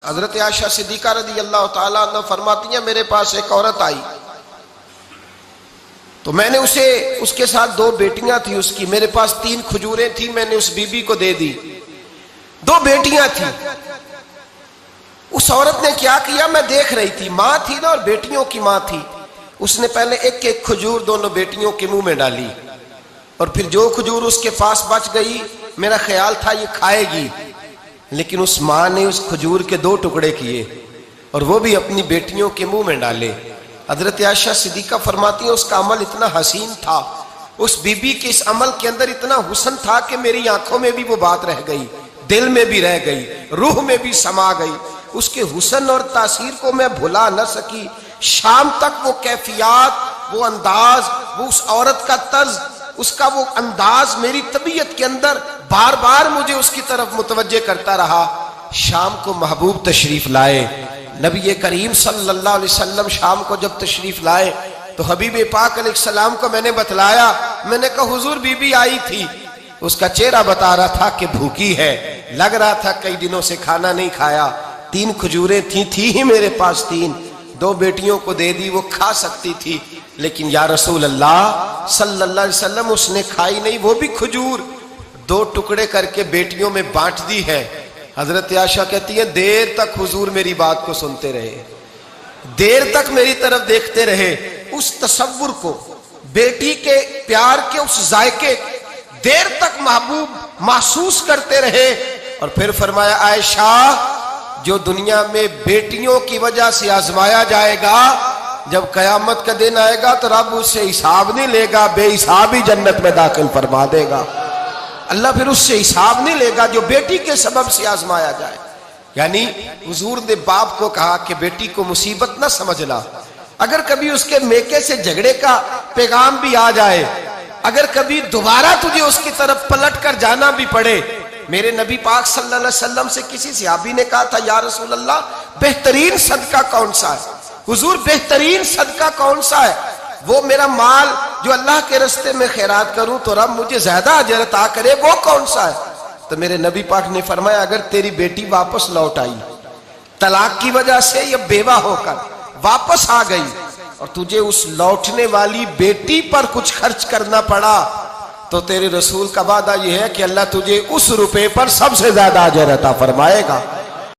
حضرت عائشہ صدیقہ رضی اللہ تعالیٰ عنہ فرماتی ہیں میرے پاس ایک عورت آئی تو میں نے اس کے ساتھ 2 بیٹیاں تھی اس کی، میرے پاس 3 کھجوریں تھی، میں نے اس بی بی کو دے دی، 2 بیٹیاں تھیں۔ اس عورت نے کیا کیا، میں دیکھ رہی تھی، ماں تھی نا اور بیٹیوں کی ماں تھی، اس نے پہلے ایک کھجور دونوں بیٹیوں کے منہ میں ڈالی اور پھر جو کھجور اس کے پاس بچ گئی میرا خیال تھا یہ کھائے گی، لیکن اس ماں نے اس کھجور کے 2 ٹکڑے کیے اور وہ بھی اپنی بیٹیوں کے منہ میں ڈالے۔ حضرت عائشہ صدیقہ فرماتی ہیں اس کا عمل اتنا حسین تھا، اس بی بی کے اس عمل کے اندر اتنا حسن تھا کہ میری آنکھوں میں بھی وہ بات رہ گئی، دل میں بھی رہ گئی، روح میں بھی سما گئی۔ اس کے حسن اور تاثیر کو میں بھلا نہ سکی، شام تک وہ کیفیات، وہ انداز، وہ اس عورت کا طرز، اس کا وہ انداز میری طبیعت کے اندر بار بار مجھے اس کی طرف متوجہ کرتا رہا۔ شام کو محبوب تشریف لائے، نبی کریم صلی اللہ علیہ وسلم شام کو جب تشریف لائے تو حبیب پاک علیہ السلام کو میں نے بتلایا، میں نے کہا حضور بی بی آئی تھی، اس کا چہرہ بتا رہا تھا کہ بھوکی ہے، لگ رہا تھا کئی دنوں سے کھانا نہیں کھایا، 3 کھجوریں تھی ہی میرے پاس 3، 2 بیٹیوں کو دے دی، وہ کھا سکتی تھی، لیکن یا رسول اللہ صلی اللہ علیہ وسلم اس نے کھائی نہیں، وہ بھی کھجور 2 ٹکڑے کر کے بیٹیوں میں بانٹ دی ہے۔ حضرت عائشہ کہتی ہے دیر تک حضور میری بات کو سنتے رہے، دیر تک میری طرف دیکھتے رہے، اس تصور کو، بیٹی کے پیار کے اس ذائقے دیر تک محبوب محسوس کرتے رہے، اور پھر فرمایا عائشہ جو دنیا میں بیٹیوں کی وجہ سے آزمایا جائے گا، جب قیامت کا دن آئے گا تو رب اس سے حساب نہیں لے گا، بے حساب ہی جنت میں داخل فرما دے گا۔ اللہ پھر اس سے حساب نہیں لے گا جو بیٹی کے سبب سے آزمایا جائے۔ یعنی حضور نے باپ کو کہا کہ بیٹی کو مصیبت نہ سمجھنا، اگر کبھی اس کے میکے سے جھگڑے کا پیغام بھی آ جائے، اگر کبھی دوبارہ تجھے اس کی طرف پلٹ کر جانا بھی پڑے، میرے نبی پاک صلی اللہ علیہ وسلم سے کسی صحابی نے کہا تھا یا رسول اللہ بہترین صدقہ کون سا ہے؟ حضور بہترین صدقہ کون سا ہے؟ وہ میرا مال جو اللہ کے راستے میں خیرات کروں تو رب مجھے زیادہ اجر عطا کرے، وہ کون سا ہے؟ تو میرے نبی پاک نے فرمایا اگر تیری بیٹی واپس لوٹ آئی طلاق کی وجہ سے یا بیوہ ہو کر واپس آ گئی اور تجھے اس لوٹنے والی بیٹی پر کچھ خرچ کرنا پڑا تو تیرے رسول کا وعدہ یہ ہے کہ اللہ تجھے اس روپے پر سب سے زیادہ اجر عطا فرمائے گا۔